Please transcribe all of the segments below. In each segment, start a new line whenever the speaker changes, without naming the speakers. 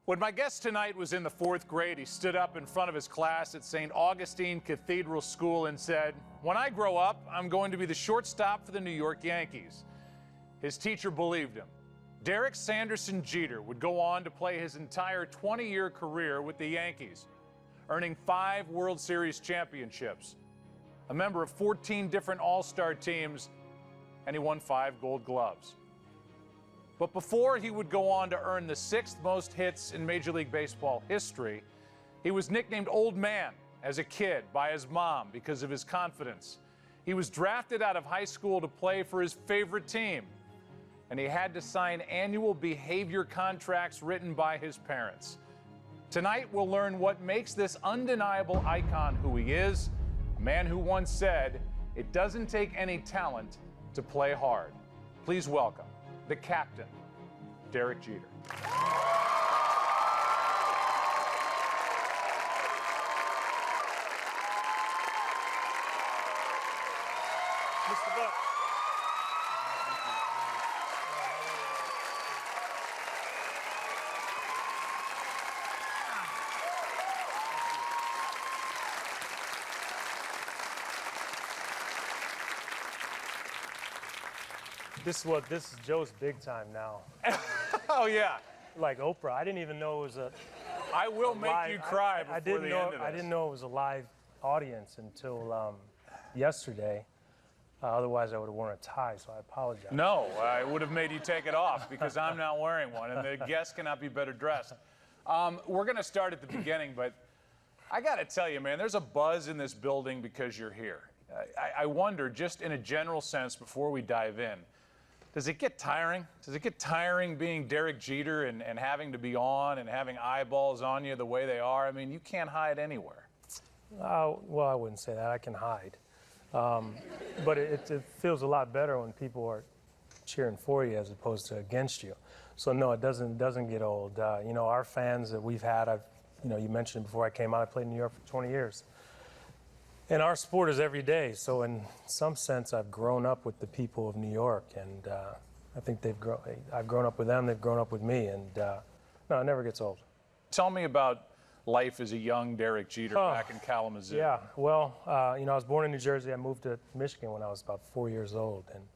When my guest tonight was in the 4th grade, he stood up in front of his class at St. Augustine Cathedral School and said, "When I grow up, I'm going to be the shortstop for the New York Yankees." His teacher believed him. Derek Sanderson Jeter would go on to play his entire 20-year career with the Yankees, earning 5 World Series championships, a member of 14 different All-Star teams, and he won 5 Gold Gloves. But before he would go on to earn the 6th most hits in Major League Baseball history, he was nicknamed Old Man as a kid by his mom because of his confidence. He was drafted out of high school to play for his favorite team, and he had to sign annual behavior contracts written by his parents. Tonight, we'll learn what makes this undeniable icon who he is, a man who once said, "It doesn't take any talent to play hard." Please welcome the captain, Derek Jeter.
Mr. Buck. This is Joe's big time now.
Oh, yeah.
Like Oprah. I didn't even know it was a
I will make
live,
you cry before the end of this.
I didn't know it was a live audience until yesterday. Otherwise, I would have worn a tie, so I apologize.
No, I would have made you take it off because I'm not wearing one, and the guest cannot be better dressed. We're going to start at the beginning, but I got to tell you, man, there's a buzz in this building because you're here. I wonder, just in a general sense, before we dive in, does it get tiring? Does it get tiring being Derek Jeter and having to be on and having eyeballs on you the way they are? I mean, you can't hide anywhere.
Well, I wouldn't say that. I can hide. But it feels a lot better when people are cheering for you as opposed to against you. So, no, it doesn't get old. You know, our fans that we've had, you mentioned it before I came out, I played in New York for 20 years. And our sport is every day, so in some sense, I've grown up with the people of New York, and I think I've grown up with them, they've grown up with me, and no, it never gets old.
Tell me about life as a young Derek Jeter back in Kalamazoo.
Yeah, well, you know, I was born in New Jersey. I moved to Michigan when I was about 4 years old, and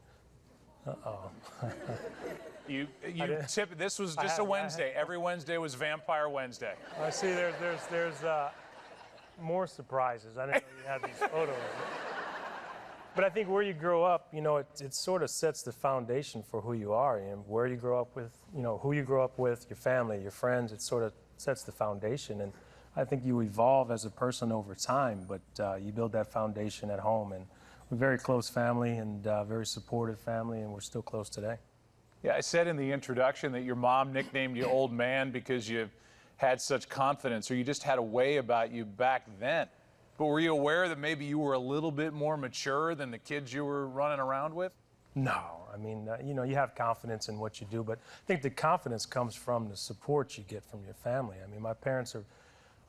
This was just a Wednesday. Every Wednesday was Vampire Wednesday.
I see there's more surprises. I didn't know you had these photos. But I think where you grow up, you know, it sort of sets the foundation for who you are. And where you grow up with, you know, who you grow up with, your family, your friends, it sort of sets the foundation. And I think you evolve as a person over time, but you build that foundation at home. And we're a very close family and very supportive family, and we're still close today.
Yeah, I said in the introduction that your mom nicknamed you Old Man because you had such confidence, or you just had a way about you back then. But were you aware that maybe you were a little bit more mature than the kids you were running around with?
No, I mean, you know, you have confidence in what you do, but I think the confidence comes from the support you get from your family. I mean, my parents are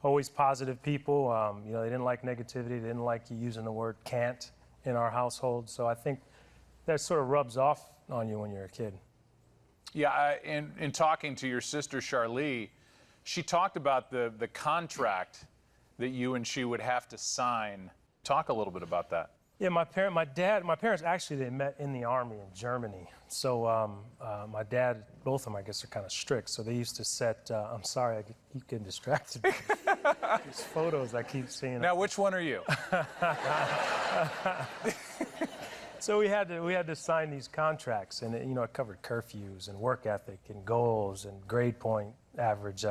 always positive people. You know, they didn't like negativity. They didn't like you using the word can't in our household. So I think that sort of rubs off on you when you're a kid.
Yeah, in talking to your sister, Charlie, she talked about the contract that you and she would have to sign. Talk a little bit about that.
Yeah, my parents actually, they met in the Army in Germany. So my dad, both of them, I guess, are kind of strict. So they used to set, I'm sorry, I keep getting distracted. These photos I keep seeing.
Now, which one are you?
So we had to sign these contracts, and you know, it covered curfews and work ethic and goals and grade point average.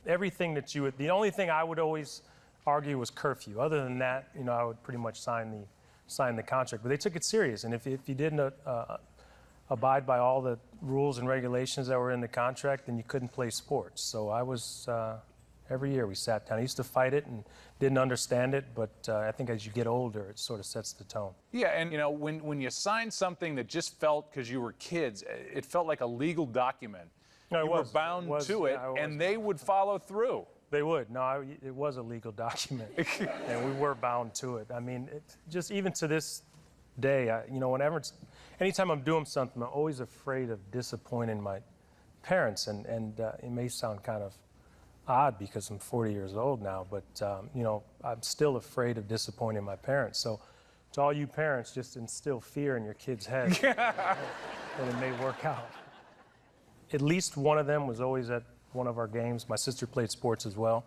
Everything that you would. The only thing I would always argue was curfew. Other than that, you know, I would pretty much sign the contract. But they took it serious, and if you didn't abide by all the rules and regulations that were in the contract, then you couldn't play sports. So I was. Every year we sat down. I used to fight it and didn't understand it, but I think as you get older, it sort of sets the tone.
Yeah, and you know, when you signed something that just felt, because you were kids, it felt like a legal document.
No,
you were bound to it, and they would follow through.
They would. No, it was a legal document, and we were bound to it. I mean, just even to this day, you know, anytime I'm doing something, I'm always afraid of disappointing my parents, and it may sound kind of odd because I'm 40 years old now, but you know, I'm still afraid of disappointing my parents. So to all you parents, just instill fear in your kids' heads and it may work out. At least one of them was always at one of our games. My sister played sports as well.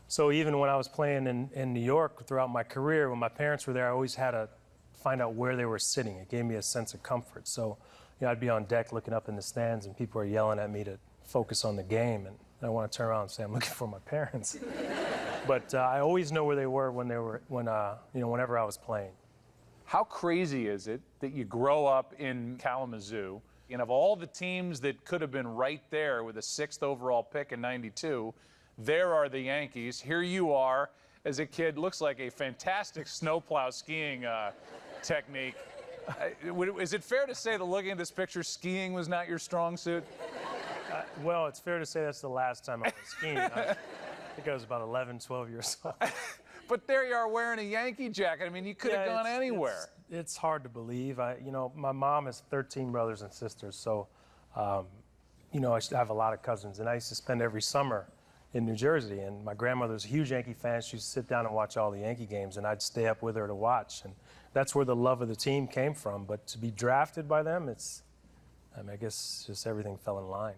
So even when I was playing in New York throughout my career, when my parents were there, I always had to find out where they were sitting. It gave me a sense of comfort. So, you know, I'd be on deck looking up in the stands and people are yelling at me to focus on the game. And I want to turn around and say, I'm looking for my parents. But I always know where they were when you know, whenever I was playing.
How crazy is it that you grow up in Kalamazoo, and of all the teams that could have been right there with a 6th overall pick in '92, there are the Yankees. Here you are as a kid, looks like a fantastic snowplow skiing technique. Is it fair to say that looking at this picture, skiing was not your strong suit?
Well, it's fair to say that's the last time I was skiing. I think I was about 11, 12 years old.
But there you are wearing a Yankee jacket. I mean, you could have gone anywhere.
It's hard to believe. You know, my mom has 13 brothers and sisters, so, you know, I have a lot of cousins. And I used to spend every summer in New Jersey. And my grandmother was a huge Yankee fan. She used to sit down and watch all the Yankee games, and I'd stay up with her to watch. And that's where the love of the team came from. But to be drafted by them, I mean, I guess just everything fell in line.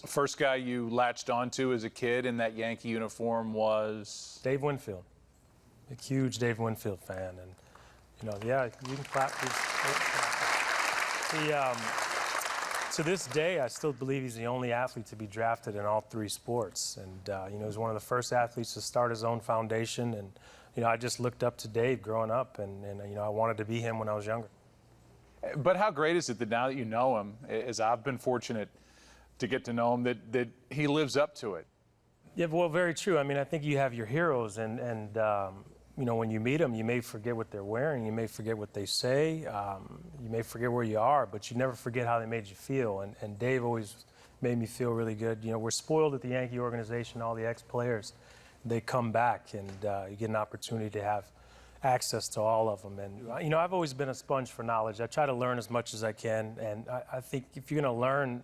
The first guy you latched onto as a kid in that Yankee uniform was?
Dave Winfield. A huge Dave Winfield fan. And, you know, yeah, you can clap. To this day, I still believe he's the only athlete to be drafted in all 3 sports. And, you know, he's one of the first athletes to start his own foundation. And, you know, I just looked up to Dave growing up, and you know, I wanted to be him when I was younger.
But how great is it that now that you know him, as I've been fortunate to get to know him, that he lives up to it?
Yeah, well, very true. I mean, I think you have your heroes, and you know, when you meet them, you may forget what they're wearing, you may forget what they say, you may forget where you are, but you never forget how they made you feel. And Dave always made me feel really good. You know, we're spoiled at the Yankee organization, all the ex-players. They come back, and you get an opportunity to have access to all of them. And, you know, I've always been a sponge for knowledge. I try to learn as much as I can, and I think if you're going to learn,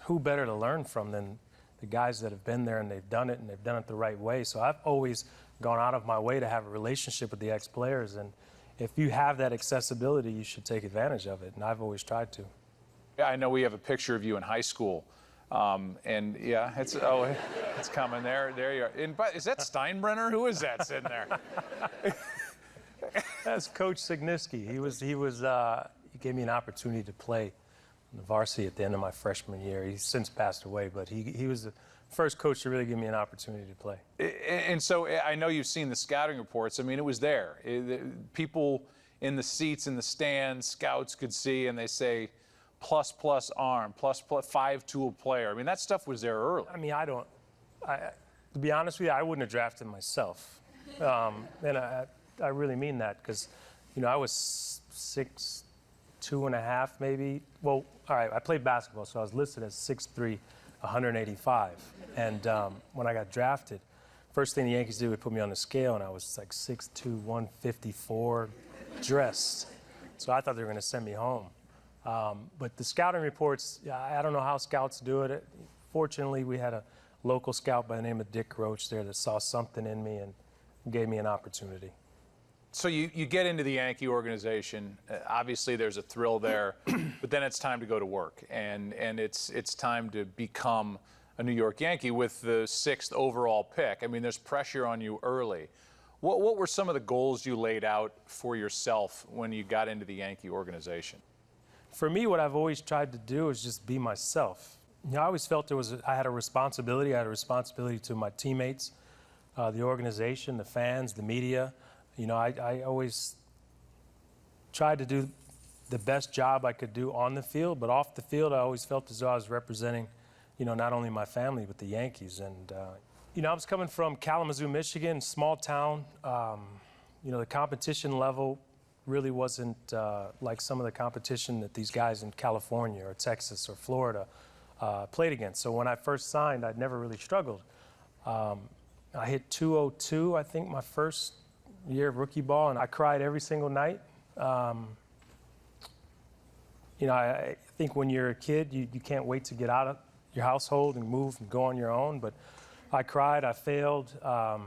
who better to learn from than the guys that have been there and they've done it the right way. So I've always gone out of my way to have a relationship with the ex-players, and if you have that accessibility, you should take advantage of it, and I've always tried to.
Yeah, I know we have a picture of you in high school, and yeah, it's coming there. There you are. And, is that Steinbrenner? Who is that sitting there?
That's Coach Signiski. He gave me an opportunity to play on the varsity at the end of my freshman year. He's since passed away, but he was the first coach to really give me an opportunity to play.
And so I know you've seen the scouting reports. I mean, it was there. People in the seats in the stands, scouts could see, and they say, plus arm, plus 5-tool player. I mean, that stuff was there early.
I mean, to be honest with you, I wouldn't have drafted myself. And I really mean that, because, you know, I was 6'2.5" maybe. Well, all right, I played basketball, so I was listed as 6'3", 185. And when I got drafted, first thing the Yankees did was put me on the scale, and I was like 6'2", 154, dressed. So I thought they were going to send me home. But the scouting reports, I don't know how scouts do it. Fortunately, we had a local scout by the name of Dick Roach there that saw something in me and gave me an opportunity.
So you get into the Yankee organization. Obviously, there's a thrill there, but then it's time to go to work, and it's time to become a New York Yankee with the 6th overall pick. I mean, there's pressure on you early. What were some of the goals you laid out for yourself when you got into the Yankee organization?
For me, what I've always tried to do is just be myself. You know, I always felt I had a responsibility. I had a responsibility to my teammates, the organization, the fans, the media. You know, I always tried to do the best job I could do on the field, but off the field, I always felt as though I was representing, you know, not only my family, but the Yankees. And, you know, I was coming from Kalamazoo, Michigan, small town. You know, the competition level really wasn't like some of the competition that these guys in California or Texas or Florida played against. So when I first signed, I'd never really struggled. I hit 202, I think, my first year of rookie ball, and I cried every single night. You know, think when you're a kid, you can't wait to get out of your household and move and go on your own. But I cried, I failed. I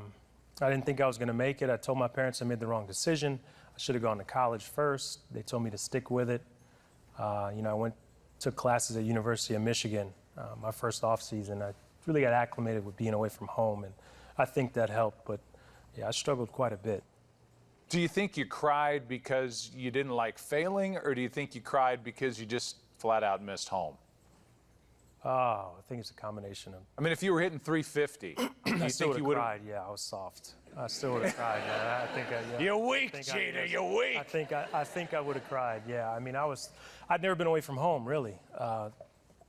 didn't think I was going to make it. I told my parents I made the wrong decision. I should have gone to college first. They told me to stick with it. I took classes at University of Michigan my first off season. I really got acclimated with being away from home, and I think that helped. But yeah, I struggled quite a bit.
Do you think you cried because you didn't like failing, or do you think you cried because you just flat out missed home?
Oh, I think it's a combination of.
I mean, if you were hitting 350, do you think you would have
cried? Yeah, I was soft. I still would have cried. Yeah, I think. Yeah.
You're weak, Jeter. You're weak.
I think I would have cried. Yeah, I mean, I'd never been away from home really.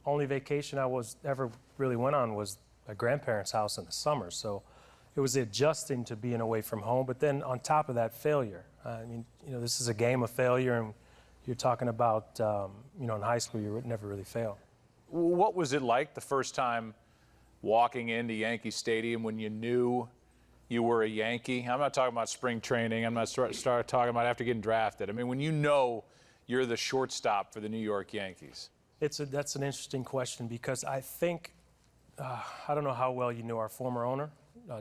Only vacation I ever really went on was my grandparents' house in the summer. So it was adjusting to being away from home. But then on top of that, failure. I mean, this is a game of failure, and you're talking about, in high school, you would never really fail.
What was it like the first time walking into Yankee Stadium when you knew you were a Yankee? I'm not talking about spring training. I'm not start talking about after getting drafted. I mean, when you know you're the shortstop for the New York Yankees.
That's an interesting question because I think, I don't know how well you knew our former owner,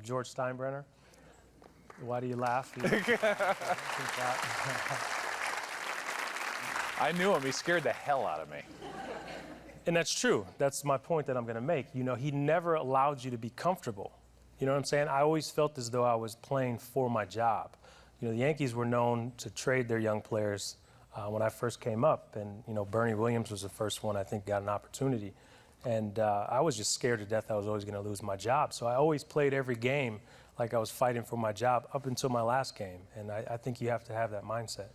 George Steinbrenner. Why do you laugh?
I knew him. He scared the hell out of me.
And that's true. That's my point that I'm going to make. He never allowed you to be comfortable. You know what I'm saying? I always felt as though I was playing for my job. The Yankees were known to trade their young players when I first came up. And, Bernie Williams was the first one I think got an opportunity. And I was just scared to death I was always going to lose my job. So I always played every game like I was fighting for my job up until my last game. And I think you have to have that mindset.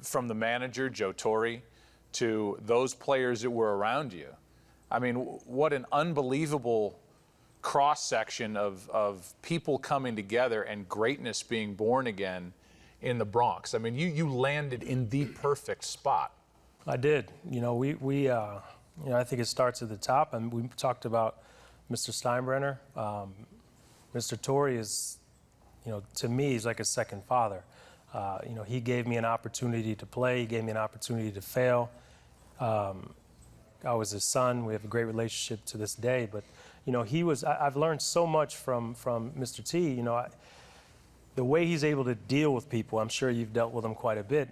From the manager, Joe Torre, to those players that were around you. I mean, what an unbelievable cross-section of people coming together and greatness being born again in the Bronx. I mean, you landed in the perfect spot.
I did. I think it starts at the top, and we talked about Mr. Steinbrenner. Mr. Torre is, to me, he's like a second father. He gave me an opportunity to play. He gave me an opportunity to fail. I was his son. We have a great relationship to this day. But, I've learned so much from Mr. T. The way he's able to deal with people, I'm sure you've dealt with him quite a bit.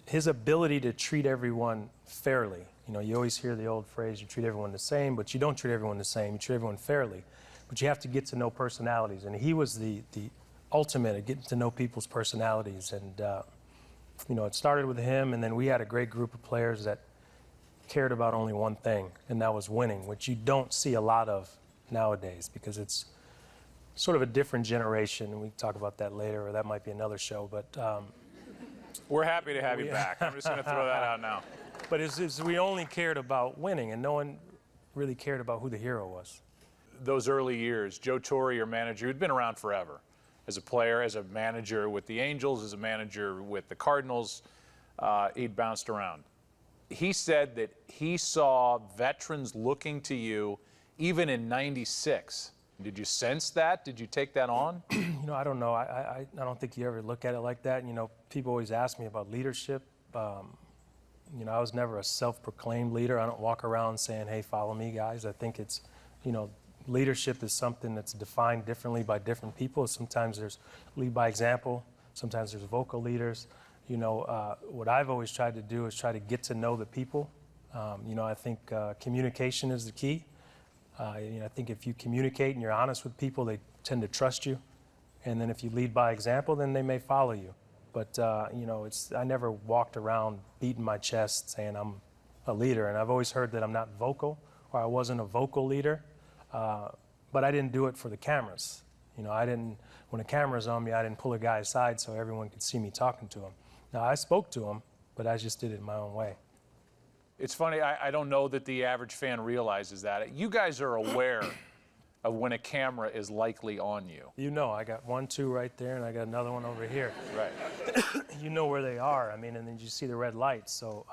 His ability to treat everyone fairly. You always hear the old phrase, you treat everyone the same, but you don't treat everyone the same. You treat everyone fairly. But you have to get to know personalities. And he was the ultimate at getting to know people's personalities. And, it started with him, and then we had a great group of players that cared about only one thing, and that was winning, which you don't see a lot of nowadays because it's sort of a different generation. And we can talk about that later, or that might be another show. But
we're happy to have you back. I'm just going to throw that out now.
But we only cared about winning, and no one really cared about who the hero was.
Those early years, Joe Torre, your manager, who'd been around forever. As a player, as a manager with the Angels, as a manager with the Cardinals, he'd bounced around. He said that he saw veterans looking to you even in '96. Did you sense that? Did you take that on?
I don't know. I don't think you ever look at it like that. People always ask me about leadership. I was never a self-proclaimed leader. I don't walk around saying, hey, follow me, guys. I think it's, leadership is something that's defined differently by different people. Sometimes there's lead by example. Sometimes there's vocal leaders. What I've always tried to do is try to get to know the people. I think communication is the key. I think if you communicate and you're honest with people, they tend to trust you. And then if you lead by example, then they may follow you. But, I never walked around beating my chest saying I'm a leader. And I've always heard that I'm not vocal, or I wasn't a vocal leader. But I didn't do it for the cameras. When the camera's on me, I didn't pull a guy aside so everyone could see me talking to him. Now, I spoke to him, but I just did it my own way.
It's funny, I don't know that the average fan realizes that. You guys are aware of when a camera is likely on you.
I got 1, 2 right there, and I got another one over here.
Right.
You know where they are. And then you see the red lights. So,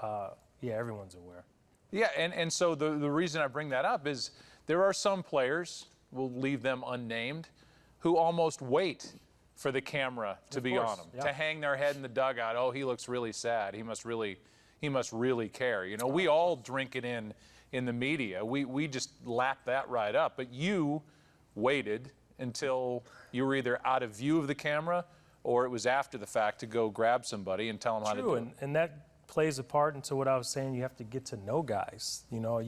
yeah, everyone's aware.
Yeah, and so the reason I bring that up is there are some players, we'll leave them unnamed, who almost wait for the camera to be on them, to hang their head in the dugout. Oh, he looks really sad. He must really, he must really care. You know, we all drink it in the media. We just lap that right up. But you waited until you were either out of view of the camera or it was after the fact to go grab somebody and tell them how to do it.
And that plays a part into what I was saying. You have to get to know guys. You know,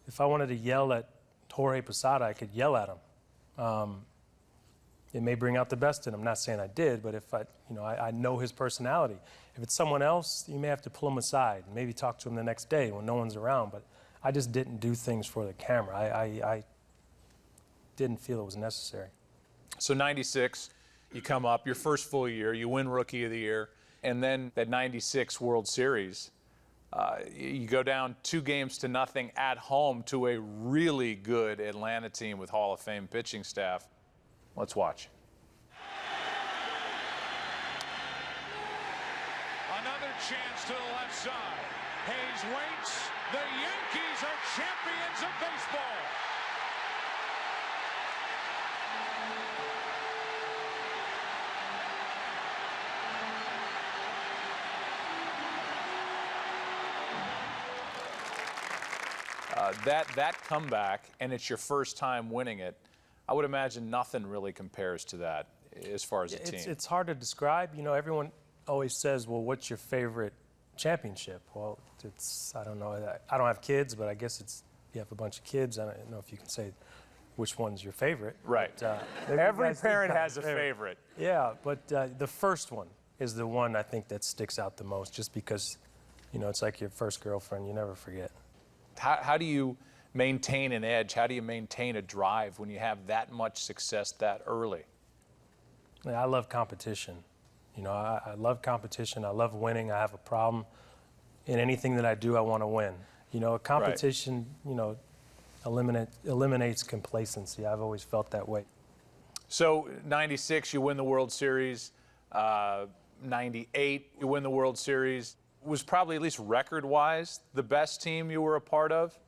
if I wanted to yell at Jorge Posada, I could yell at him. It may bring out the best in him. I'm not saying I did, but if I know his personality. If it's someone else, you may have to pull him aside and maybe talk to him the next day when no one's around. But I just didn't do things for the camera. I didn't feel it was necessary.
So 96, you come up, your first full year, you win Rookie of the Year, and then that 96 World Series, you go down 2-0 at home to a really good Atlanta team with Hall of Fame pitching staff. Let's watch.
Another chance to the left side. Hayes waits. The Yankees are champions of baseball.
That comeback, and it's your first time winning it, I would imagine nothing really compares to that as far as a team.
It's hard to describe. You know, everyone always says, well, what's your favorite championship? Well, I don't know. I don't have kids, but I guess you have a bunch of kids. I don't know if you can say which one's your favorite.
Right.
But,
every parent has a favorite.
Yeah, but the first one is the one I think that sticks out the most, just because, you know, it's like your first girlfriend. You never forget.
How do you maintain an edge? How do you maintain a drive when you have that much success that early?
I love competition. You know, I love competition. I love winning. I have a problem. In anything that I do, I want to win. You know, competition, you know, eliminates complacency. I've always felt that way.
So, 96, you win the World Series. 98, you win the World Series. Was probably, at least record-wise, the best team you were a part of?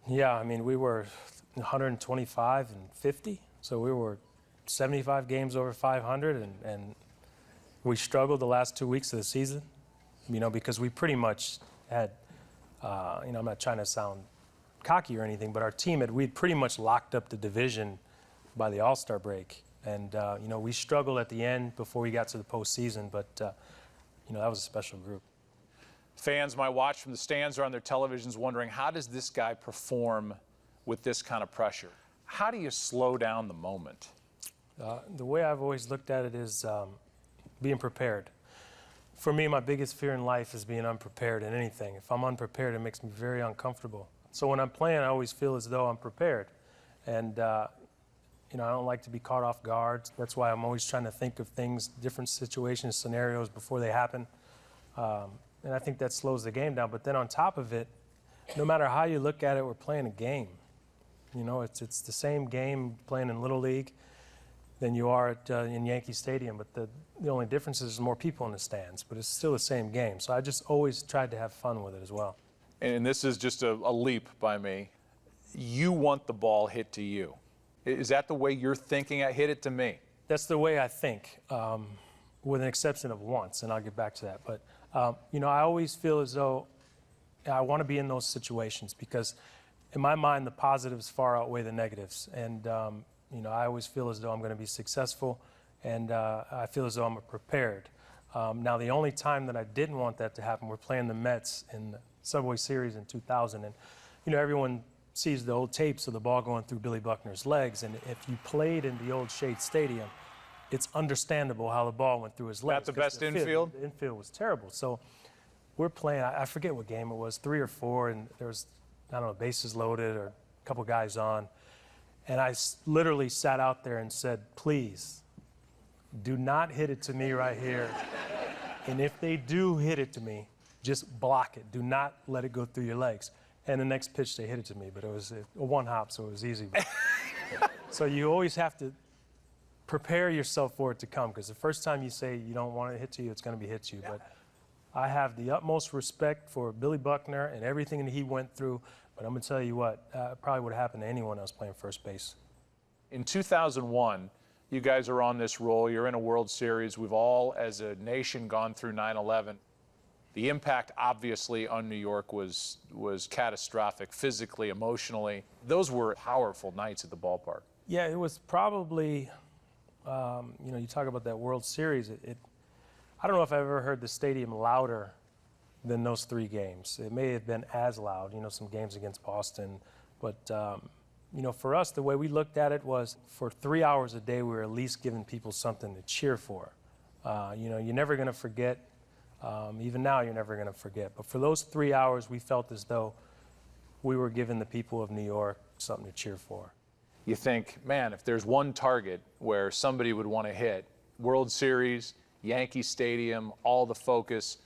Yeah, I mean, we were 125 and 50, so we were 75 games over 500, and we struggled the last 2 weeks of the season, you know, because we pretty much had, you know, I'm not trying to sound cocky or anything, but our team we'd pretty much locked up the division by the All-Star break, and, you know, we struggled at the end before we got to the postseason, but, you know, that was a special group.
Fans might watch from the stands or on their televisions wondering, how does this guy perform with this kind of pressure? How do you slow down the moment?
The way I've always looked at it is being prepared. For me, my biggest fear in life is being unprepared in anything. If I'm unprepared, it makes me very uncomfortable. So when I'm playing, I always feel as though I'm prepared. And, you know, I don't like to be caught off guard. That's why I'm always trying to think of things, different situations, scenarios before they happen. And I think that slows the game down. But then on top of it, no matter how you look at it, we're playing a game. You know, it's the same game playing in Little League than you are in Yankee Stadium. But the only difference is there's more people in the stands. But it's still the same game. So I just always tried to have fun with it as well.
And this is just a leap by me. You want the ball hit to you. Is that the way you're thinking? Hit it to me.
That's the way I think, with an exception of once, and I'll get back to that. But you know, I always feel as though I want to be in those situations because in my mind, the positives far outweigh the negatives. And, you know, I always feel as though I'm going to be successful, and I feel as though I'm prepared. Now, the only time that I didn't want that to happen, we're playing the Mets in the Subway Series in 2000. And, you know, everyone sees the old tapes of the ball going through Billy Buckner's legs. And if you played in the old Shade Stadium, it's understandable how the ball went through his legs.
That's the best infield?
The infield was terrible. So we're playing, I forget what game it was, 3 or 4, and there was, I don't know, bases loaded or a couple guys on. And I literally sat out there and said, please, do not hit it to me right here. And if they do hit it to me, just block it. Do not let it go through your legs. And the next pitch, they hit it to me, but it was a one hop, so it was easy. So you always have to prepare yourself for it to come, because the first time you say you don't want it to hit to you, it's going to be hit to you. But I have the utmost respect for Billy Buckner and everything that he went through. But I'm going to tell you what, probably would have happened to anyone else playing first base.
In 2001, you guys are on this roll. You're in a World Series. We've all, as a nation, gone through 9/11. The impact, obviously, on New York was catastrophic, physically, emotionally. Those were powerful nights at the ballpark.
Yeah, it was probably, you talk about that World Series. I don't know if I've ever heard the stadium louder than those 3 games. It may have been as loud, some games against Boston. But, for us, the way we looked at it was for 3 hours a day, we were at least giving people something to cheer for. You're never going to forget. Even now, you're never going to forget. But for those 3 hours, we felt as though we were giving the people of New York something to cheer for.
You think, man, if there's one target where somebody would want to hit, World Series, Yankee Stadium, all the focus,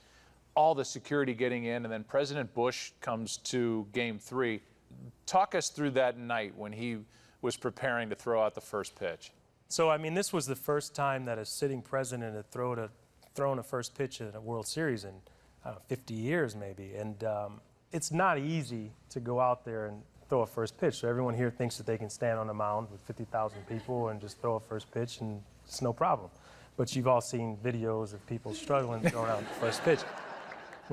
all the security getting in, and then President Bush comes to Game 3. Talk us through that night when he was preparing to throw out the first pitch.
So, this was the first time that a sitting president had thrown a first pitch at a World Series in 50 years maybe. And it's not easy to go out there and throw a first pitch. So everyone here thinks that they can stand on a mound with 50,000 people and just throw a first pitch and it's no problem. But you've all seen videos of people struggling throwing out the first pitch.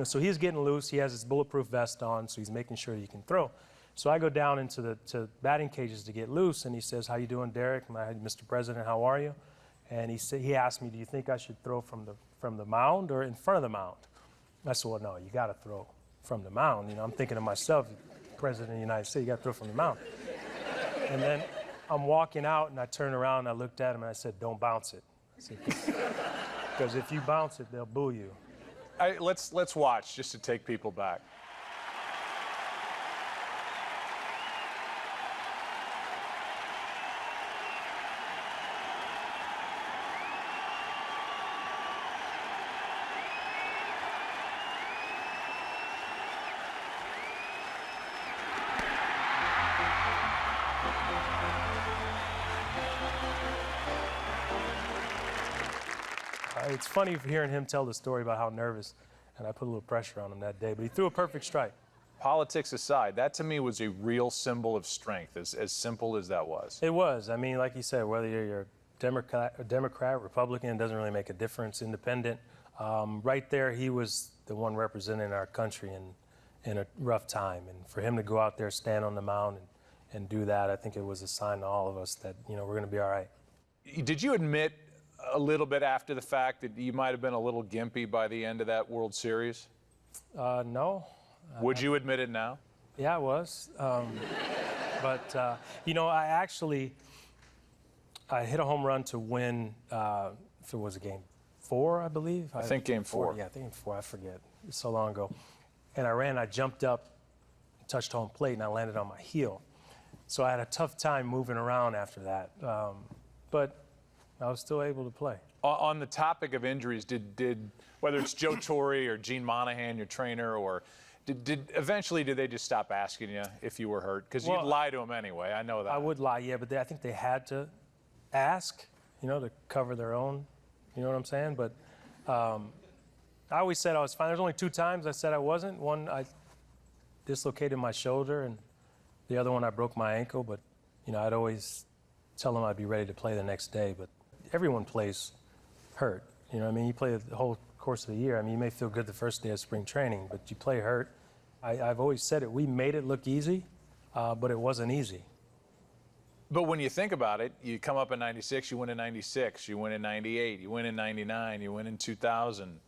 So he's getting loose. He has his bulletproof vest on, so he's making sure that he can throw. So I go down into the batting cages to get loose, and he says, "How you doing, Derek?" "Mr. President, how are you?" And he asked me, "Do you think I should throw from the mound or in front of the mound?" I said, "Well, no, you got to throw from the mound." I'm thinking to myself, President of the United States, you got to throw from the mound. And then I'm walking out, and I turn around, and I looked at him, and I said, "Don't bounce it." Because if you bounce it, they'll boo you.
Let's watch just to take people back.
It's funny hearing him tell the story about how nervous, and I put a little pressure on him that day, but he threw a perfect strike.
Politics aside, that to me was a real symbol of strength, as simple as that was.
It was. Like you said, whether you're a Democrat, Republican, it doesn't really make a difference, independent. Right there, he was the one representing our country in a rough time. And for him to go out there, stand on the mound, and do that, I think it was a sign to all of us that, we're going to be all right.
Did you admit a little bit after the fact that you might have been a little gimpy by the end of that World Series?
No.
Would you admit it now?
Yeah, I was. But I hit a home run to win, if it was a Game 4, I believe.
I think Game 4.
Yeah, I think Game 4, I forget. It's so long ago. And I jumped up, touched home plate, and I landed on my heel. So I had a tough time moving around after that. But I was still able to play.
On the topic of injuries, did whether it's Joe Torre or Gene Monahan, your trainer, or did eventually they just stop asking you if you were hurt? Because you'd lie to them anyway. I know that.
I would lie, yeah, but I think they had to ask, to cover their own. You know what I'm saying? But I always said I was fine. There's only 2 times I said I wasn't. One, I dislocated my shoulder, and the other one I broke my ankle. But I'd always tell them I'd be ready to play the next day. But everyone plays hurt. You play the whole course of the year. You may feel good the first day of spring training, but you play hurt. I've always said it. We made it look easy, but it wasn't easy.
But when you think about it, you come up in 96, you win in 96, you win in 98, you win in 99, you win in 2000.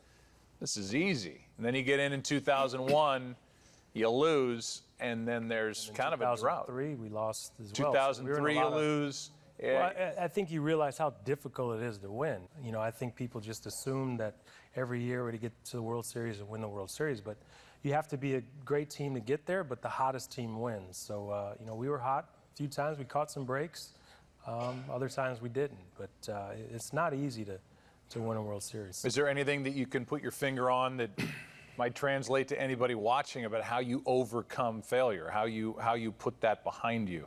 This is easy. And then you get in 2001, you lose, and then there's kind of a drought.
2003, we lost as well.
2003, you lose.
Well, I think you realize how difficult it is to win. I think people just assume that every year we get to the World Series and win the World Series, but you have to be a great team to get there, but the hottest team wins. So, we were hot a few times. We caught some breaks. Other times we didn't, but it's not easy to win a World Series.
Is there anything that you can put your finger on that might translate to anybody watching about how you overcome failure, how you put that behind you?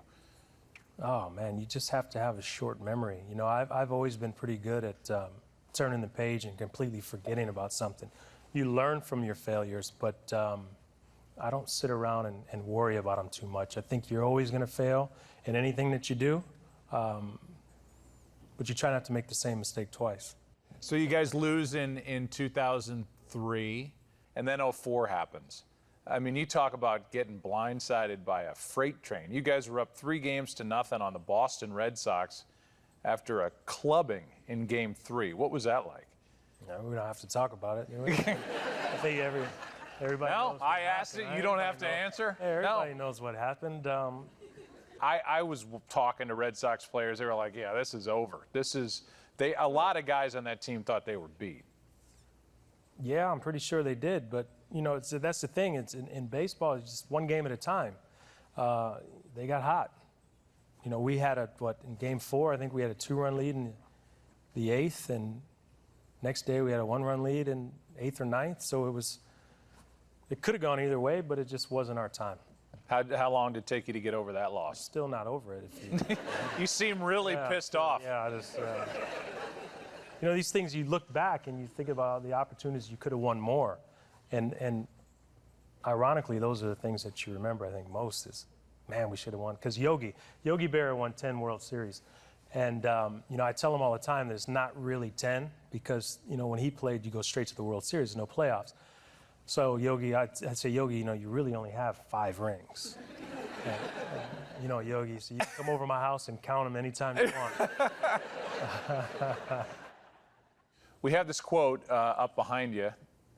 Oh, man, you just have to have a short memory. I've always been pretty good at turning the page and completely forgetting about something. You learn from your failures, but I don't sit around and worry about them too much. I think you're always going to fail in anything that you do, but you try not to make the same mistake twice.
So you guys lose in 2003, and then '04 happens. I mean, you talk about getting blindsided by a freight train. You guys were up 3-0 on the Boston Red Sox after a clubbing in Game 3. What was that like?
No, we don't have to talk about it. I think everybody
No,
knows what
I asked
happened,
it.
right?
You don't have
Everybody
to
knows.
answer.
Hey, everybody
No.
knows what happened.
I was talking to Red Sox players. They were like, "Yeah, this is over. This is." A lot of guys on that team thought they were beat.
Yeah, I'm pretty sure they did. But, you know, that's the thing. It's in baseball, it's just one game at a time. They got hot. You know, we had in Game 4, I think we had a 2-run lead in the 8th. And next day we had a 1-run lead in 8th or 9th. So it could have gone either way, but it just wasn't our time.
How long did it take you to get over that loss?
Still not over it. If you,
You seem really pissed off.
Yeah, I just, you know, these things you look back and you think about the opportunities you could have won more. And ironically, those are the things that you remember, I think, most is, man, we should have won. Because Yogi Berra won 10 World Series. And, you know, I tell him all the time that it's not really 10 because, you know, when he played, you go straight to the World Series, no playoffs. So Yogi, I'd say, Yogi, you know, you really only have 5 rings. And, you know, Yogi, so you can come over to my house and count them anytime you want.
We have this quote up behind you,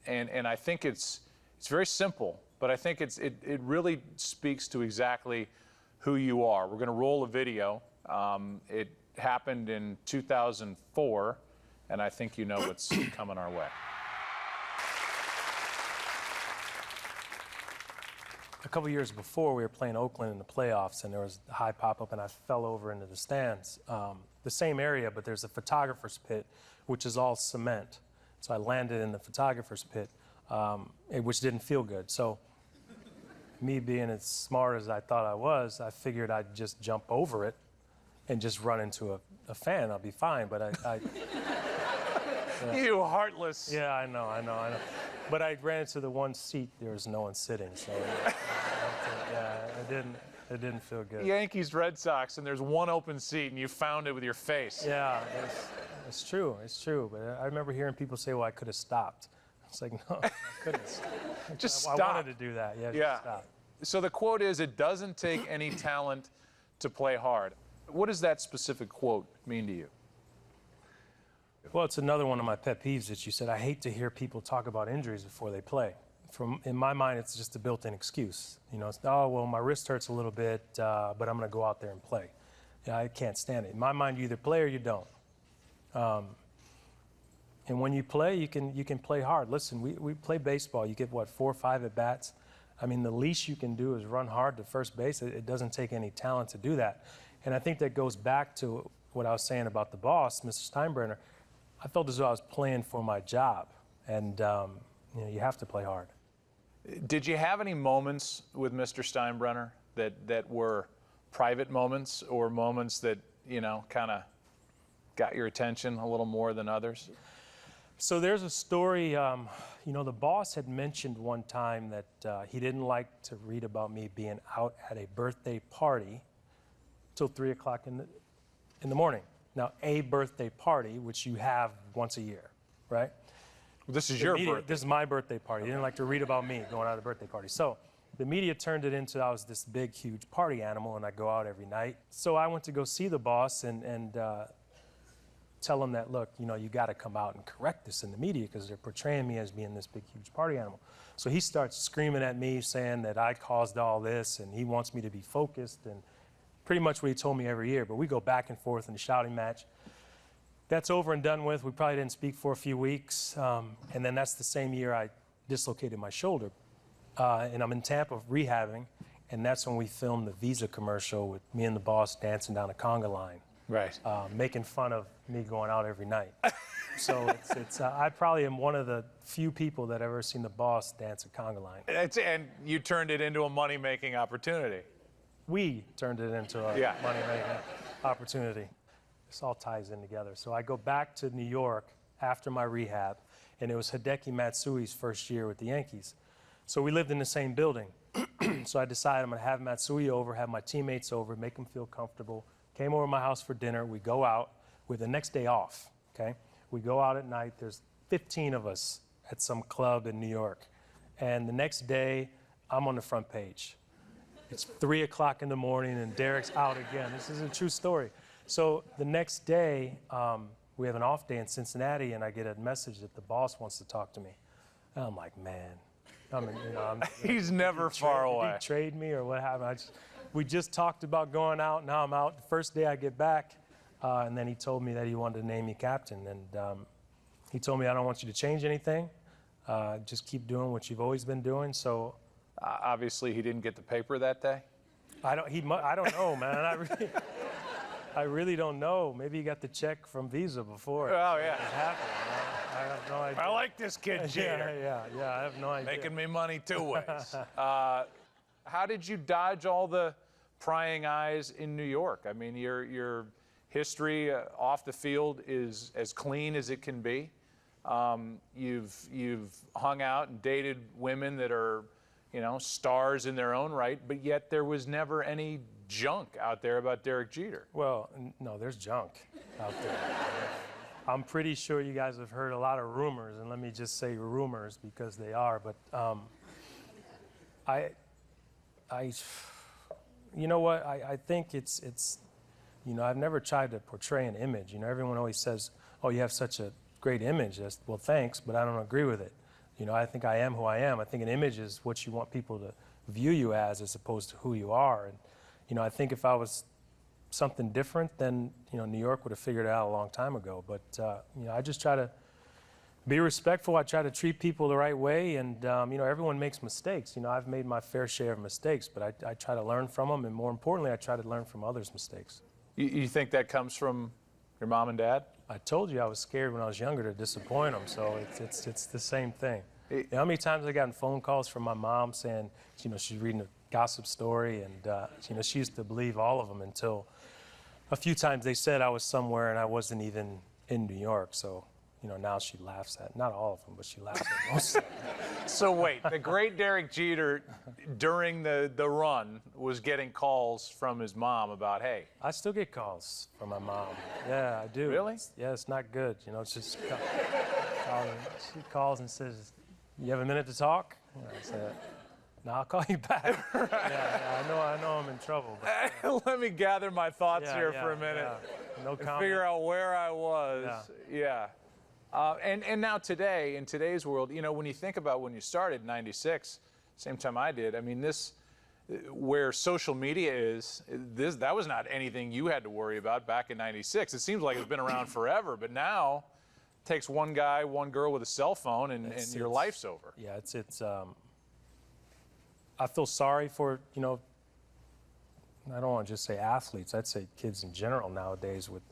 and I think it's very simple, but I think it really speaks to exactly who you are. We're going to roll a video. It happened in 2004, and I think you know what's coming our way.
A couple years before, we were playing Oakland in the playoffs, and there was a high pop-up, and I fell over into the stands. The same area, but there's a photographer's pit, which is all cement. So I landed in the photographer's pit, which didn't feel good. So me being as smart as I thought I was, I figured I'd just jump over it and just run into a fan. I'll be fine, but I
You heartless.
Yeah, I know. But I ran into the one seat, there was no one sitting, so yeah, it didn't feel good.
Yankees, Red Sox, and there's one open seat, and you found it with your face.
Yeah, it's true. But I remember hearing people say, well, I could have stopped. It's like, no, I couldn't.
Just
I
stop.
wanted to do that. Yeah,
Yeah.
just stop.
So the quote is, it doesn't take any talent to play hard. What does that specific quote mean to you?
Well, it's another one of my pet peeves that you said. I hate to hear people talk about injuries before they play. In my mind, it's just a built-in excuse. You know, it's, oh, well, my wrist hurts a little bit, but I'm going to go out there and play. Yeah, I can't stand it. In my mind, you either play or you don't. And when you play, you can play hard. Listen, we play baseball. You get, 4 or 5 at-bats? I mean, the least you can do is run hard to first base. It doesn't take any talent to do that. And I think that goes back to what I was saying about the boss, Mr. Steinbrenner. I felt as though I was playing for my job, and you know, you have to play hard.
Did you have any moments with Mr. Steinbrenner that were private moments or moments that, you know, kind of got your attention a little more than others?
So there's a story, you know, the boss had mentioned one time that he didn't like to read about me being out at a birthday party till 3 o'clock in the morning. Now, a birthday party, which you have once a year, right?
Well, this is your birthday.
This is my birthday party. He didn't like to read about me going out at a birthday party. So the media turned it into I was this big, huge party animal, and I go out every night. So I went to go see the boss and tell him that, look, you know, you got to come out and correct this in the media because they're portraying me as being this big, huge party animal. So he starts screaming at me, saying that I caused all this, and he wants me to be focused, and pretty much what he told me every year. But we go back and forth in the shouting match. That's over and done with. We probably didn't speak for a few weeks. And then that's the same year I dislocated my shoulder. And I'm in Tampa rehabbing. And that's when we filmed the Visa commercial with me and the boss dancing down a conga line.
Right.
Making fun of me going out every night. So I probably am one of the few people that ever seen the boss dance a conga line.
And you turned it into a money-making opportunity.
We turned it into a
Yeah.
money-making opportunity. This all ties in together. So I go back to New York after my rehab, and it was Hideki Matsui's first year with the Yankees. So we lived in the same building. So I decided I'm going to have Matsui over, have my teammates over, make them feel comfortable. Came over to my house for dinner. We go out with the next day off, okay? We go out at night. There's 15 of us at some club in New York. And the next day, I'm on the front page. It's 3 o'clock in the morning and Derek's out again. This is a true story. So the next day, we have an off day in Cincinnati, and I get a message that the boss wants to talk to me. And I'm like, man,
He's never far away.
Did he trade me or what happened? We just talked about going out. Now I'm out. The first day I get back, and then he told me that he wanted to name me captain. And he told me, I don't want you to change anything. Just keep doing what you've always been doing. So
obviously, he didn't get the paper that day.
I don't know, man. I really don't know. Maybe he got the check from Visa before.
Oh yeah.
It happened. I have no idea.
I like this kid, Jeter.
Yeah. I have no idea.
Making me money 2 ways. How did you dodge all the prying eyes in New York? I mean, your history off the field is as clean as it can be. You've hung out and dated women that are, stars in their own right, but yet there was never any junk out there about Derek Jeter.
Well, no, there's junk out there. I'm pretty sure you guys have heard a lot of rumors, and let me just say rumors because they are, but you know what, I think it's I've never tried to portray an image. Everyone always says, oh, you have such a great image. Well, thanks, but I don't agree with it. I think I am who I am. I think an image is what you want people to view you as opposed to who you are. And, I think if I was something different, then, New York would have figured it out a long time ago. But, I just try to be respectful. I try to treat people the right way. And, everyone makes mistakes. I've made my fair share of mistakes, but I try to learn from them. And more importantly, I try to learn from others' mistakes.
You think that comes from your mom and dad?
I told you I was scared when I was younger to disappoint them, so it's the same thing. How many times I gotten phone calls from my mom saying, she's reading a gossip story, and she used to believe all of them until a few times they said I was somewhere and I wasn't even in New York. So, now she laughs at, not all of them, but she laughs at most of them.
So wait, the great Derek Jeter during the run was getting calls from his mom about, hey.
I still get calls from my mom. Yeah, I do.
Really?
It's not good. It's just she calls and says, you have a minute to talk? And I said, no, I'll call you back.
Right.
Yeah, I know I'm in trouble. But,
let me gather my thoughts here for a minute.
Yeah. No comment.
Figure out where I was. Yeah. And now today, in today's world, when you think about when you started in '96, same time I did, I mean, where social media is, that was not anything you had to worry about back in '96. It seems like it's been around forever, but now it takes one guy, one girl with a cell phone, and your life's over.
Yeah, I feel sorry for, I don't want to just say athletes, I'd say kids in general nowadays with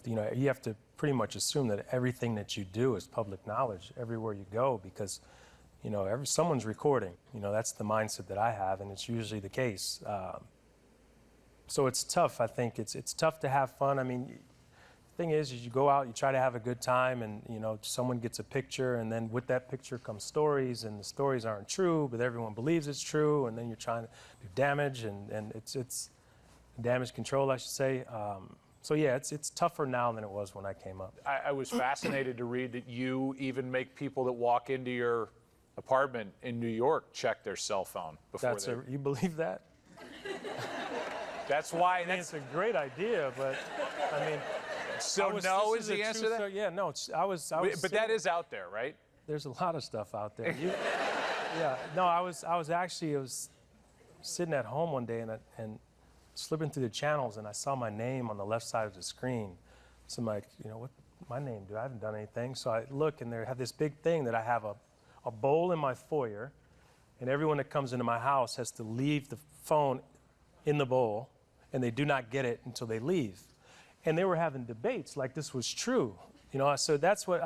you have to pretty much assume that everything that you do is public knowledge everywhere you go because, someone's recording. That's the mindset that I have, and it's usually the case. So it's tough. I think it's tough to have fun. I mean, the thing is you go out, you try to have a good time, and, someone gets a picture, and then with that picture comes stories, and the stories aren't true, but everyone believes it's true, and then you're trying to do damage, and it's damage control, I should say. So yeah, it's tougher now than it was when I came up.
I was fascinated to read that you even make people that walk into your apartment in New York check their cell phone before
you believe that?
That's why.
It's a great idea, but I mean.
So no is the answer to that?
Yeah, no. I was.
But that is out there, right?
There's a lot of stuff out there. Yeah. No, I was sitting at home one day and slipping through the channels, and I saw my name on the left side of the screen. So I'm like, what my name, dude? I haven't done anything. So I look, and they have this big thing that I have a bowl in my foyer, and everyone that comes into my house has to leave the phone in the bowl, and they do not get it until they leave. And they were having debates like this was true. So that's what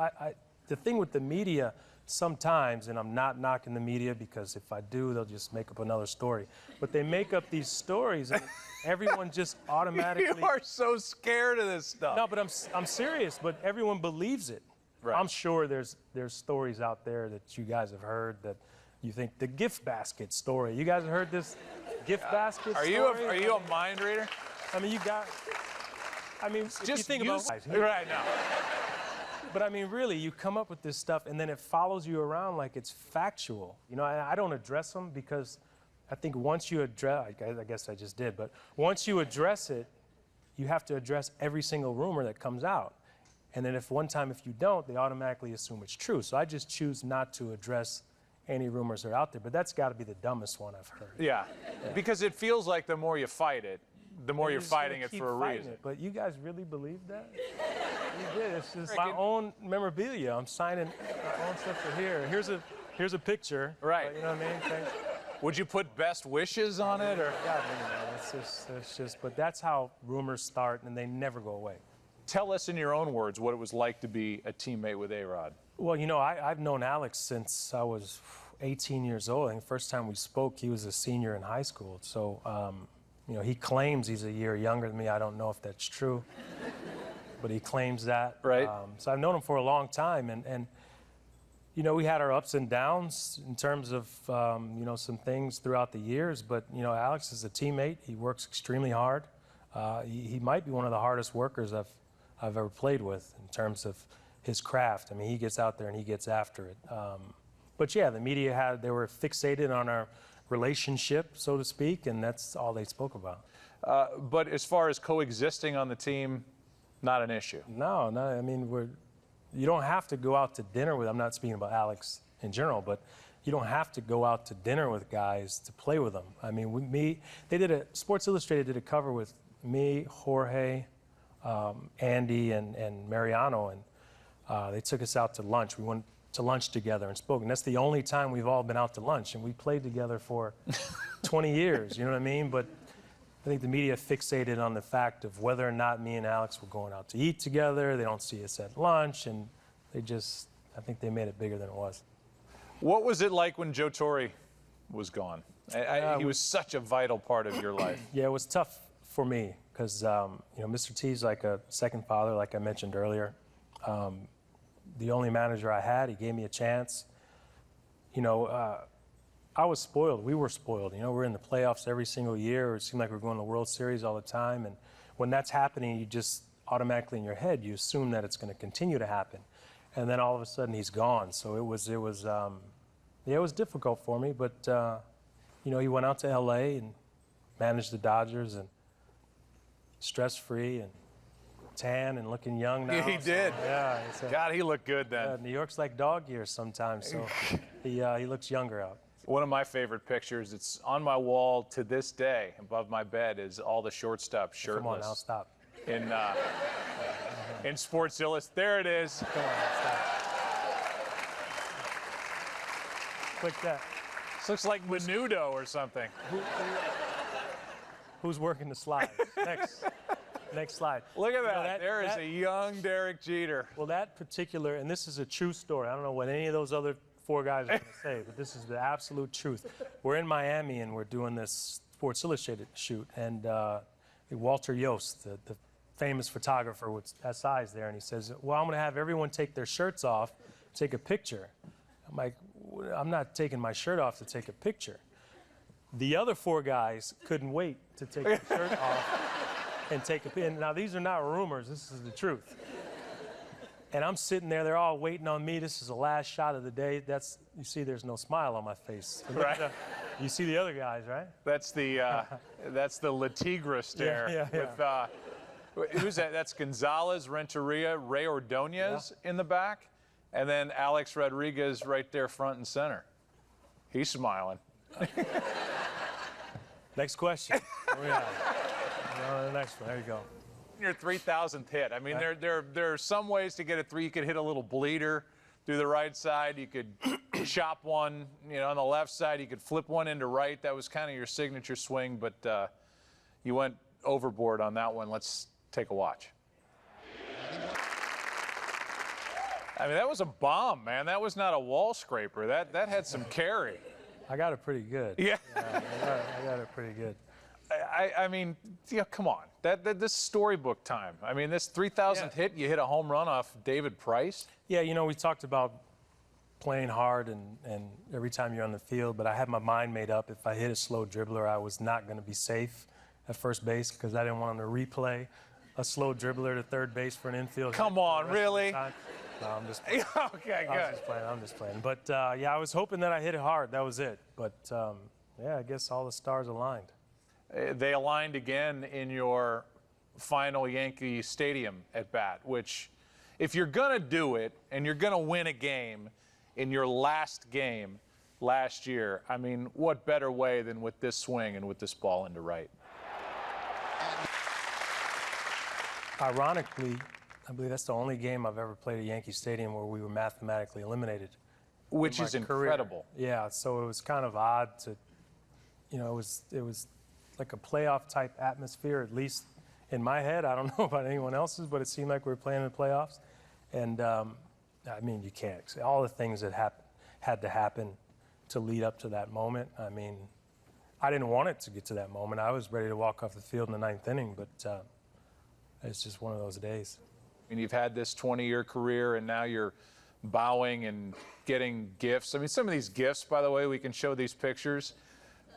the thing with the media sometimes, and I'm not knocking the media because if I do, they'll just make up another story. But they make up these stories, and everyone just automatically.
You are so scared of this stuff.
No, but I'm serious. But everyone believes it. Right. I'm sure there's stories out there that you guys have heard that you think the gift basket story. You guys have heard this gift basket story?
Are you a mind reader?
I mean, if you think about
right now.
But I mean, really, you come up with this stuff and then it follows you around like it's factual. You know, I don't address them because I think once you address, I guess I just did, but once you address it, you have to address every single rumor that comes out. And then if you don't, they automatically assume it's true. So I just choose not to address any rumors that are out there. But that's got to be the dumbest one I've heard.
Yeah, because it feels like the more you fight it, the more you're fighting it for a reason.
But you guys really believe that? You did. It's just my own memorabilia. I'm signing my own stuff for here. Here's a picture.
Right.
You know what I mean? Thanks.
Would you put best wishes on it, or?
God, it's just. But that's how rumors start, and they never go away.
Tell us in your own words what it was like to be a teammate with A-Rod.
Well, you know, I've known Alex since I was 18 years old. I think the first time we spoke, he was a senior in high school. So, you know, he claims he's a year younger than me. I don't know if that's true, but he claims that.
Right.
So I've known him for a long time, and you know, we had our ups and downs in terms of, you know, some things throughout the years. But, you know, Alex is a teammate. He works extremely hard. He might be one of the hardest workers I've ever played with in terms of his craft. I mean, he gets out there and he gets after it. But yeah, the media they were fixated on our relationship, so to speak, and that's all they spoke about.
But as far as coexisting on the team, not an issue.
No, I mean, you don't have to go out to dinner with, I'm not speaking about Alex in general, but you don't have to go out to dinner with guys to play with them. I mean, Sports Illustrated did a cover with me, Jorge, Andy, and Mariano, and they took us out to lunch. We went to lunch together and spoke, and that's the only time we've all been out to lunch, and we played together for 20 years, you know what I mean? But I think the media fixated on the fact of whether or not me and Alex were going out to eat together. They don't see us at lunch, and I think they made it bigger than it was.
What was it like when Joe Torre was gone? He was such a vital part of your life.
Yeah, it was tough for me because, you know, Mr. T's like a second father, like I mentioned earlier. The only manager I had, he gave me a chance. You know, I was spoiled. We were spoiled. You know, we're in the playoffs every single year. It seemed like we're going to the World Series all the time. And when that's happening, you just automatically in your head, you assume that it's going to continue to happen. And then all of a sudden he's gone. So it was difficult for me. But, you know, he went out to L.A. and managed the Dodgers and stress-free and tan and looking young now.
He did.
So, yeah.
God, he looked good then.
New York's like dog years sometimes. So he looks younger out.
One of my favorite pictures, it's on my wall to this day, above my bed, is all the shortstops shirtless.
Come on, now stop.
In Sports Illustrated. There it is.
Come on, stop. Click that.
This looks like Menudo or something.
Who's working the slides? Next slide.
Look at that.
You know,
there is a young Derek Jeter.
Well, that particular, and this is a true story. I don't know what any of those other four guys are going to say, but this is the absolute truth. We're in Miami, and we're doing this Sports Illustrated shoot, and Walter Yost, the famous photographer with SI is there, and he says, well, I'm going to have everyone take their shirts off, take a picture. I'm like, I'm not taking my shirt off to take a picture. The other four guys couldn't wait to take their shirt off and take a picture. Now, these are not rumors. This is the truth. And I'm sitting there. They're all waiting on me. This is the last shot of the day. You see, there's no smile on my face.
Right.
You see the other guys, right?
That's the La Tigre stare.
Yeah.
With, who's that? That's Gonzalez, Renteria, Ray Ordonez in the back, and then Alex Rodriguez right there front and center. He's smiling.
Next question. The next one. There you go.
Your 3,000th hit. I mean, there are some ways to get a three. You could hit a little bleeder through the right side. You could chop one, you know, on the left side. You could flip one into right. That was kind of your signature swing, but you went overboard on that one. Let's take a watch. I mean, that was a bomb, man. That was not a wall scraper. That had some carry.
I got it pretty good.
Yeah.
I got it pretty good.
I mean, yeah, come on. This storybook time. I mean, this 3,000th hit, you hit a home run off David Price.
Yeah, you know, we talked about playing hard and every time you're on the field, but I had my mind made up. If I hit a slow dribbler, I was not going to be safe at first base because I didn't want him to replay a slow dribbler to third base for an infield.
Come on, really?
No, I'm just playing.
Okay, good.
I'm just playing. But, yeah, I was hoping that I hit it hard. That was it. But, yeah, I guess all the stars aligned.
They aligned again in your final Yankee Stadium at bat, which if you're going to do it and you're going to win a game in your last game last year, I mean, what better way than with this swing and with this ball into right?
Ironically, I believe that's the only game I've ever played at Yankee Stadium where we were mathematically eliminated.
Which is incredible.
Career. Yeah, so it was kind of odd to, you know, it was like a playoff type atmosphere, at least in my head. I don't know about anyone else's, but it seemed like we were playing in the playoffs. And I mean, you can't all the things that had to happen to lead up to that moment. I mean, I didn't want it to get to that moment. I was ready to walk off the field in the ninth inning, but it's just one of those days.
And you've had this 20-year career, and now you're bowing and getting gifts. I mean, some of these gifts, by the way, we can show these pictures.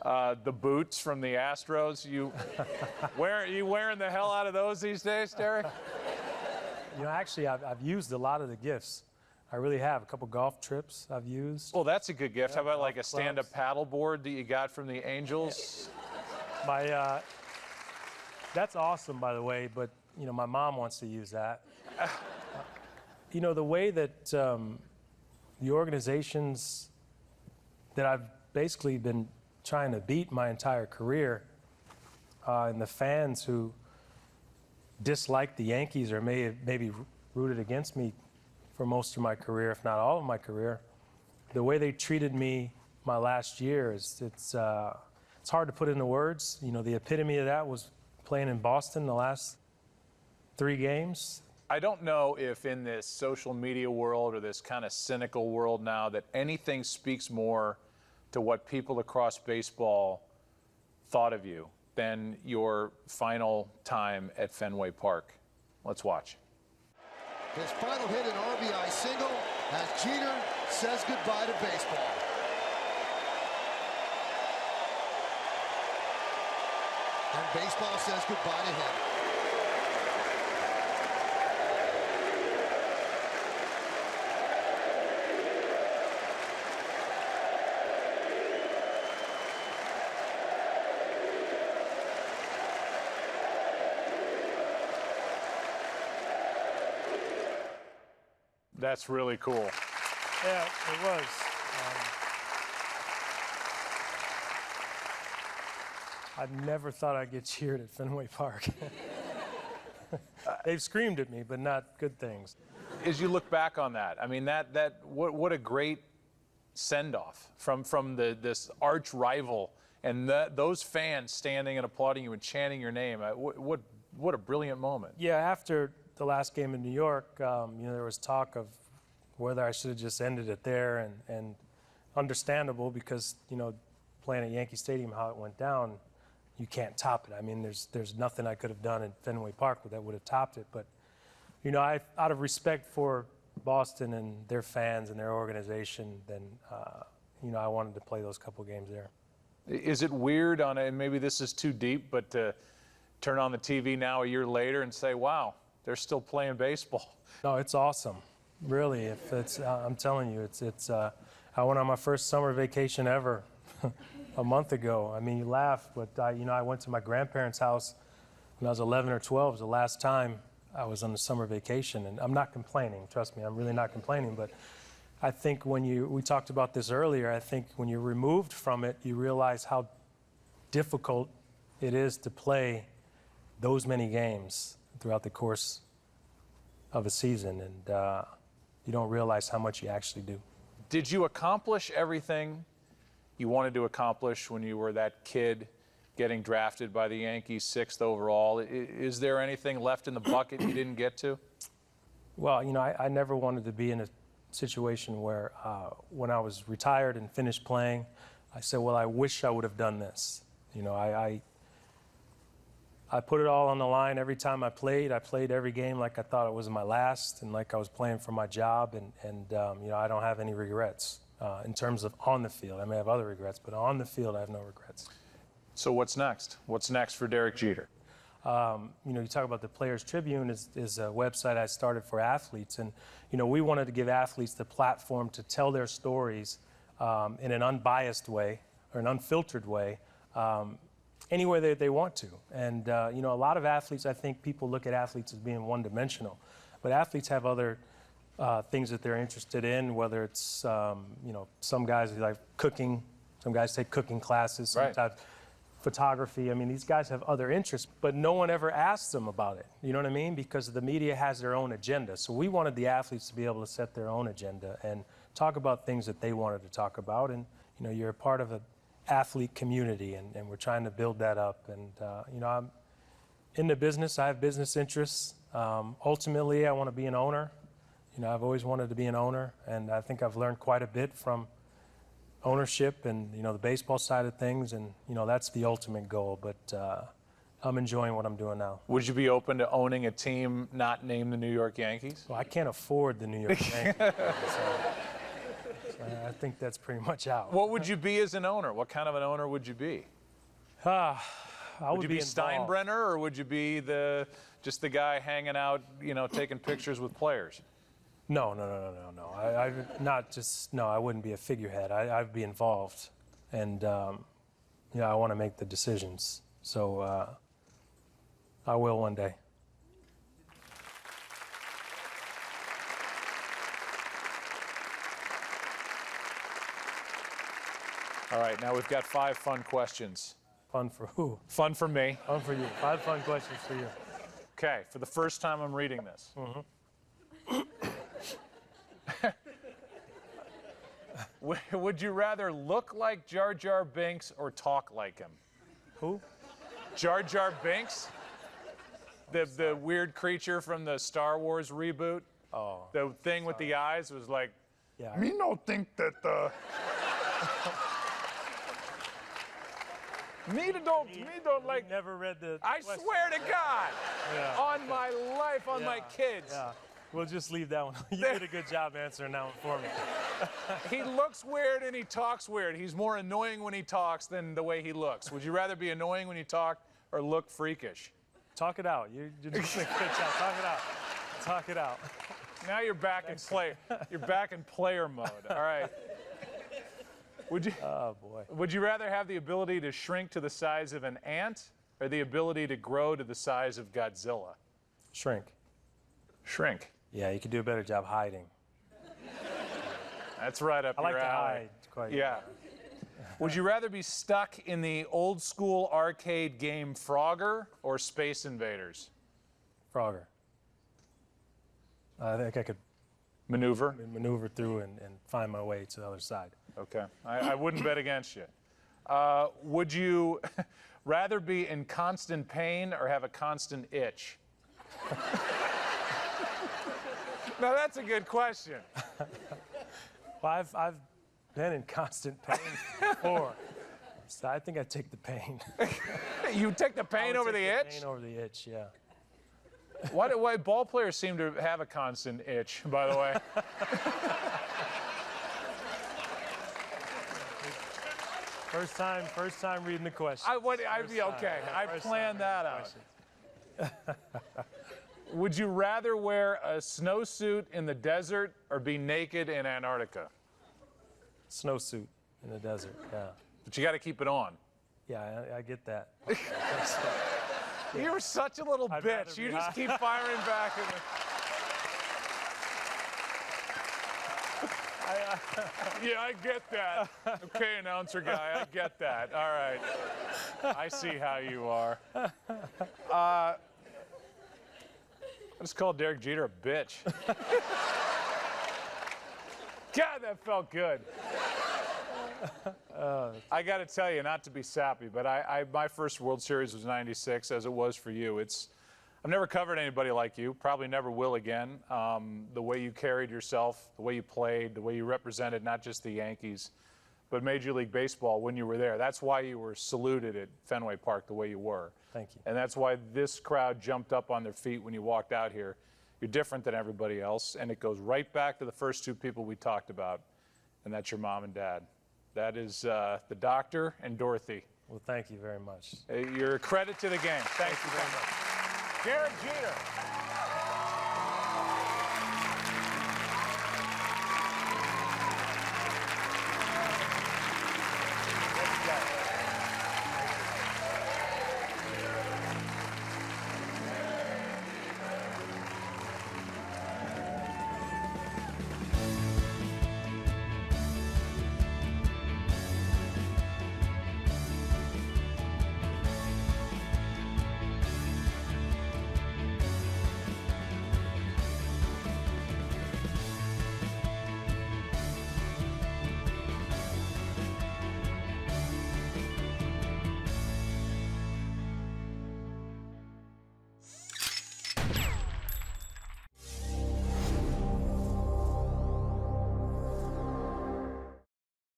The boots from the Astros. You wearing the hell out of those these days, Derek?
You know, actually, I've used a lot of the gifts. I really have. A couple golf trips I've used.
Well, that's a good gift.
Yeah,
how about like a
clubs.
stand-up paddle board that you got from the Angels?
That's awesome, by the way, but, you know, my mom wants to use that. You know, the way that the organizations that I've basically been trying to beat my entire career, and the fans who disliked the Yankees or maybe rooted against me for most of my career, if not all of my career, the way they treated me my last year it's hard to put into words. You know, the epitome of that was playing in Boston the last 3 games.
I don't know if in this social media world or this kind of cynical world now that anything speaks more to what people across baseball thought of you than your final time at Fenway Park. Let's watch.
His final hit, an RBI single, as Jeter says goodbye to baseball. And baseball says goodbye to him.
That's really cool.
Yeah, it was. I never thought I'd get cheered at Fenway Park. They've screamed at me, but not good things.
As you look back on that, I mean, what a great send-off from this arch rival, and those fans standing and applauding you and chanting your name. What a brilliant moment.
Yeah, after the last game in New York, you know, there was talk of whether I should have just ended it there, and understandable because, you know, playing at Yankee Stadium, how it went down, you can't top it. I mean, there's nothing I could have done at Fenway Park that would have topped it. But, you know, out of respect for Boston and their fans and their organization, then, you know, I wanted to play those couple games there.
Is it weird and maybe this is too deep, but to turn on the TV now a year later and say, wow, they're still playing baseball?
No, it's awesome. Really, if it's, I'm telling you, I went on my first summer vacation ever a month ago. I mean, you laugh, but you know, I went to my grandparents' house when I was 11 or 12. It was the last time I was on a summer vacation, and I'm not complaining. Trust me, I'm really not complaining. But I think we talked about this earlier. I think when you're removed from it, you realize how difficult it is to play those many games throughout the course of a season, and you don't realize how much you actually do.
Did you accomplish everything you wanted to accomplish when you were that kid getting drafted by the Yankees 6th overall? Is there anything left in the bucket you didn't get to?
Well, you know, I never wanted to be in a situation where when I was retired and finished playing, I said, well, I wish I would have done this. You know, I put it all on the line every time I played. I played every game like I thought it was my last and like I was playing for my job. And you know, I don't have any regrets in terms of on the field. I may have other regrets, but on the field, I have no regrets.
So what's next? What's next for Derek Jeter?
You talk about the Players Tribune is a website I started for athletes, and we wanted to give athletes the platform to tell their stories in an unbiased way or an unfiltered way, any way that they want to. And a lot of athletes, I think people look at athletes as being one-dimensional, but athletes have other things that they're interested in, whether it's some guys like cooking, some guys take cooking classes, sometimes photography. I mean, these guys have other interests, but no one ever asks them about it. You know what I mean? Because the media has their own agenda. So we wanted the athletes to be able to set their own agenda and talk about things that they wanted to talk about. And, you're a part of an athlete community, and we're trying to build that up. And, I'm in the business. I have business interests. Ultimately, I want to be an owner. I've always wanted to be an owner, and I think I've learned quite a bit from ownership and the baseball side of things, and that's the ultimate goal. But I'm enjoying what I'm doing now.
Would you be open to owning a team not named the New York Yankees?
Well, I can't afford the New York Yankees, so I think that's pretty much out.
What would you be as an owner? What kind of an owner would you be?
I
would you be Steinbrenner, or would you be just the guy hanging out, taking pictures with players?
No. I wouldn't be a figurehead. I'd be involved, and I want to make the decisions. So I will one day.
All right, now we've got 5 fun questions.
Fun for who?
Fun for me.
Fun for you. 5 fun questions for you.
Okay, for the first time I'm reading this. Would you rather look like Jar Jar Binks or talk like him?
Who?
Jar Jar Binks? The weird creature from the Star Wars reboot?
Oh.
The thing with the eyes was like,
Yeah.
me no think that me don't like.
Never read the.
I swear to God, on my life, on my kids.
Yeah. We'll just leave that one. You did a good job answering that one for me.
He looks weird and he talks weird. He's more annoying when he talks than the way he looks. Would you rather be annoying when you talk or look freakish?
Talk it out. You're doing a good job. Talk it out. Talk it out.
Now you're back in play. You're back in player mode. All right.
Oh boy.
Would you rather have the ability to shrink to the size of an ant or the ability to grow to the size of Godzilla?
Shrink.
Shrink.
Yeah, you could do a better job hiding.
That's right up
I like
your
to
alley.
hide quite.
Yeah. Would you rather be stuck in the old school arcade game Frogger or Space Invaders?
Frogger. I think I could
Maneuver?
maneuver through and find my way to the other side.
Okay. I wouldn't bet against you. Would you rather be in constant pain or have a constant itch? Now, that's a good question.
Well, I've been in constant pain before, so I think I'd take the pain.
You take the pain over the itch?
Pain over the itch, yeah.
Why ball players seem to have a constant itch, by the way?
First time reading the question.
I'd be okay. I planned that out. Would you rather wear a snowsuit in the desert or be naked in Antarctica?
Snowsuit in the desert, yeah.
But you got to keep it on.
Yeah, I get that.
You're such a little
I'd rather
bitch.
be
You just
hot.
keep firing back at me. Yeah, I get that. Okay, announcer guy, I get that. All right. I see how you are. I just called Derek Jeter a bitch. God, that felt good. I got to tell you, not to be sappy, but my first World Series was '96, as it was for you. I've never covered anybody like you, probably never will again. The way you carried yourself, the way you played, the way you represented not just the Yankees, but Major League Baseball when you were there. That's why you were saluted at Fenway Park the way you were.
Thank you.
And that's why this crowd jumped up on their feet when you walked out here. You're different than everybody else, and it goes right back to the first 2 people we talked about, and that's your mom and dad. That is the doctor and Dorothy.
Well, thank you very much.
You're a credit to the game. Thank you
very much.
Derek Jeter.